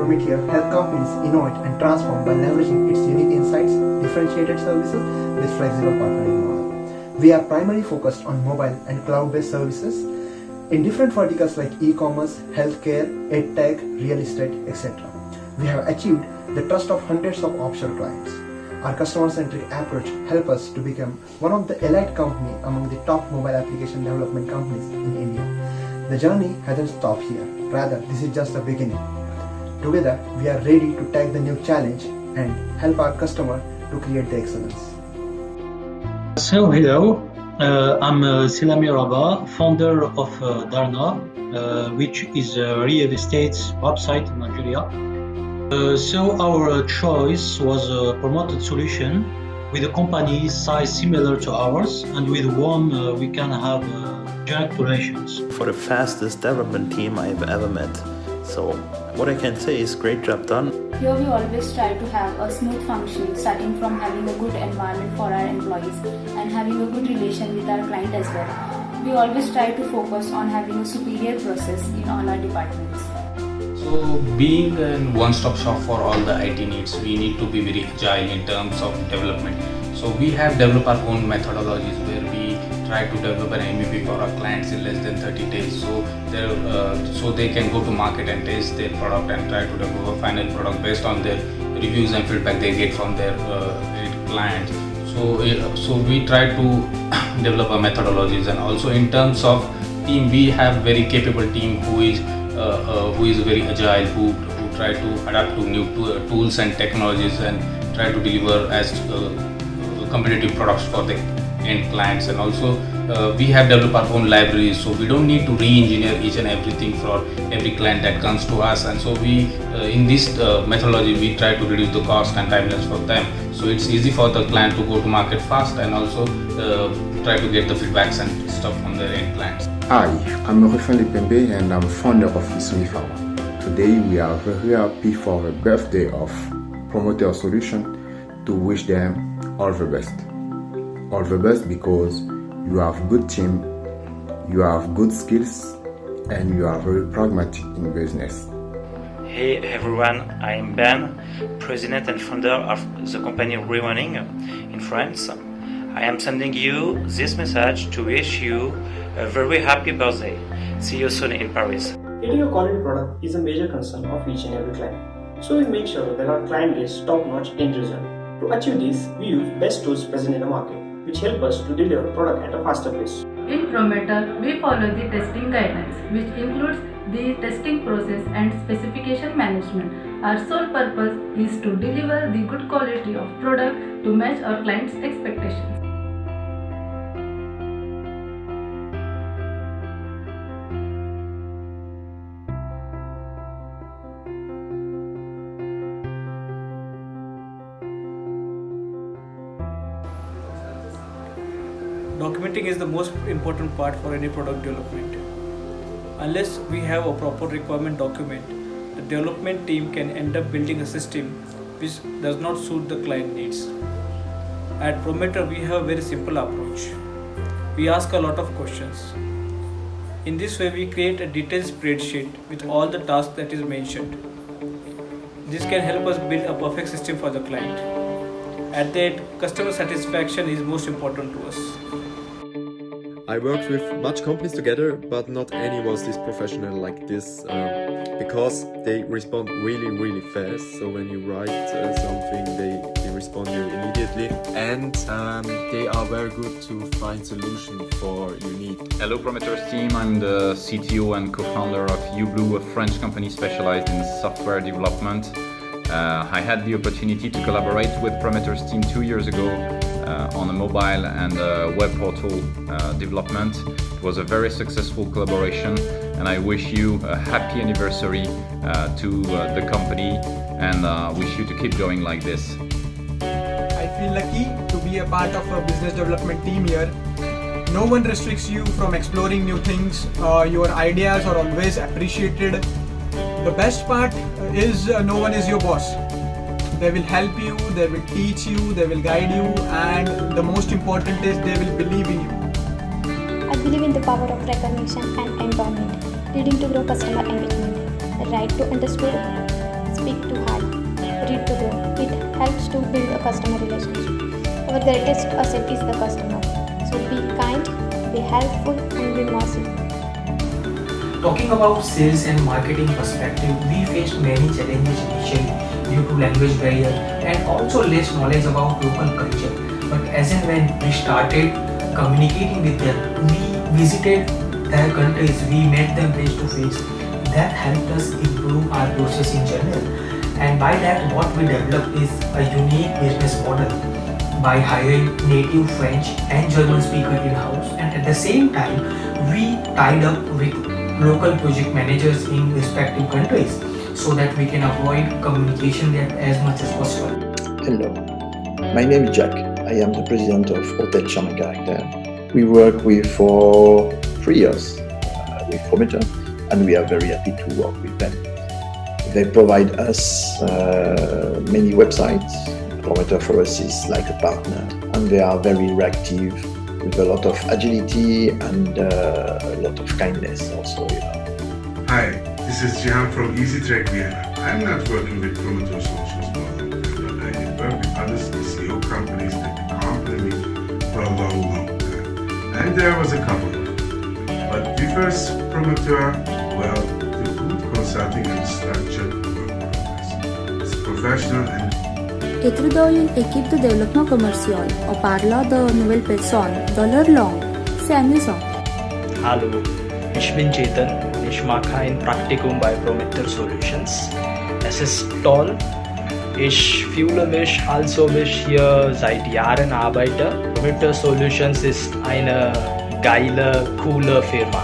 Prometeor help companies innovate and transform by leveraging its unique insights, differentiated services with flexible partnering model. We are primarily focused on mobile and cloud-based services in different verticals like e-commerce, healthcare, edtech, real estate, etc. We have achieved the trust of hundreds of offshore clients. Our customer-centric approach helps us to become one of the elite company among the top mobile application development companies in India. The journey hasn't stopped here. Rather, this is just the beginning. Together, we are ready to take the new challenge and help our customer to create the excellence. So hello, I'm Selami Rabah, founder of Darna, which is a real estate website in Nigeria. So our choice was a promoted solution with a company size similar to ours and with whom we can have direct relations. For the fastest development team I've ever met. So what I can say is great job done. Here we always try to have a smooth functioning, starting from having a good environment for our employees and having a good relation with our client as well. We always try to focus on having a superior process in all our departments. So being a one-stop shop for all the IT needs, we need to be very agile in terms of development. So we have developed our own methodologies where we try to develop an MVP for our clients in less than 30 days. So they can go to market and test their product and try to develop a final product based on their reviews and feedback they get from their clients. So we try to develop our methodologies, and also in terms of team, we have very capable team who is very agile, who try to adapt to new tools and technologies and try to deliver as competitive products for the end clients. And also we have developed our own libraries, so we don't need to re-engineer each and everything for every client that comes to us. And so we in this methodology we try to reduce the cost and timelines for them, so it's easy for the client to go to market fast and also try to get the feedbacks and stuff from their end clients. Hi, I'm Rufin Lepembe and I'm founder of Isumi Pharma. Today we are very happy for the birthday of Promoter Solution to wish them all the best. All the best because you have good team, you have good skills, and you are very pragmatic in business. Hey everyone, I am Ben, president and founder of the company Rewinning in France. I am sending you this message to wish you a very happy birthday. See you soon in Paris. Getting a quality product is a major concern of each and every client. So we make sure that our client gets top-notch end result. To achieve this, we use best tools present in the market, which help us to deliver product at a faster pace. In Prometer, we follow the testing guidelines, which includes the testing process and specification management. Our sole purpose is to deliver the good quality of product to match our clients' expectations. Documenting is the most important part for any product development. Unless we have a proper requirement document, the development team can end up building a system which does not suit the client needs. At Prometer, we have a very simple approach. We ask a lot of questions. In this way, we create a detailed spreadsheet with all the tasks that is mentioned. This can help us build a perfect system for the client. At the end, customer satisfaction is most important to us. I worked with much companies together, but not any was this professional like this, because they respond really fast. So when you write something, they respond you immediately, and they are very good to find solution for your need. Hello Prometheus team, I'm the CTO and co-founder of Ublue, a French company specialized in software development. I had the opportunity to collaborate with Prometheus team 2 years ago on a mobile and web portal development. It was a very successful collaboration, and I wish you a happy anniversary to the company, and wish you to keep going like this. I feel lucky to be a part of a business development team here. No one restricts you from exploring new things. Your ideas are always appreciated. The best part is no one is your boss. They will help you, they will teach you, they will guide you, and the most important is they will believe in you. I believe in the power of recognition and empowerment, leading to grow customer engagement. The right to understood speak to heart, read to grow. It helps to build a customer relationship. Our greatest asset is the customer. So be kind, be helpful, and be merciful. Talking about sales and marketing perspective, we faced many challenges initially due to language barrier and also less knowledge about local culture. But as and when we started communicating with them, we visited their countries, we met them face to face. That helped us improve our process in general. And by that, what we developed is a unique business model by hiring native French and German speaker in-house, and at the same time, we tied up with local project managers in respective countries so that we can avoid communication gap as much as possible. Hello, my name is Jack. I am the president of Hotel Charming Character. We work with for 3 years with Prometer, and we are very happy to work with them. They provide us many websites. Prometer for us is like a partner, and they are very reactive with a lot of agility and a lot of kindness also. Hi, this is Jihan from EasyTrack Vienna. I'm not working with Prometer Solutions model, but I did work with other SEO companies that accompanied me for a long time. And there was a couple of them. But differs Prometer well to good consulting and structured work process. It's professional and Être dans une équipe de développement commercial en parlant de nouvelles personnes dans leur langue, c'est amusant. Hallo, ich bin Chetan, ich mache ein Praktikum bei Prometer Solutions. Es ist toll. Ich fühle mich, als ob ich hier seit Jahren arbeite. Prometer Solutions ist eine geile, coole Firma.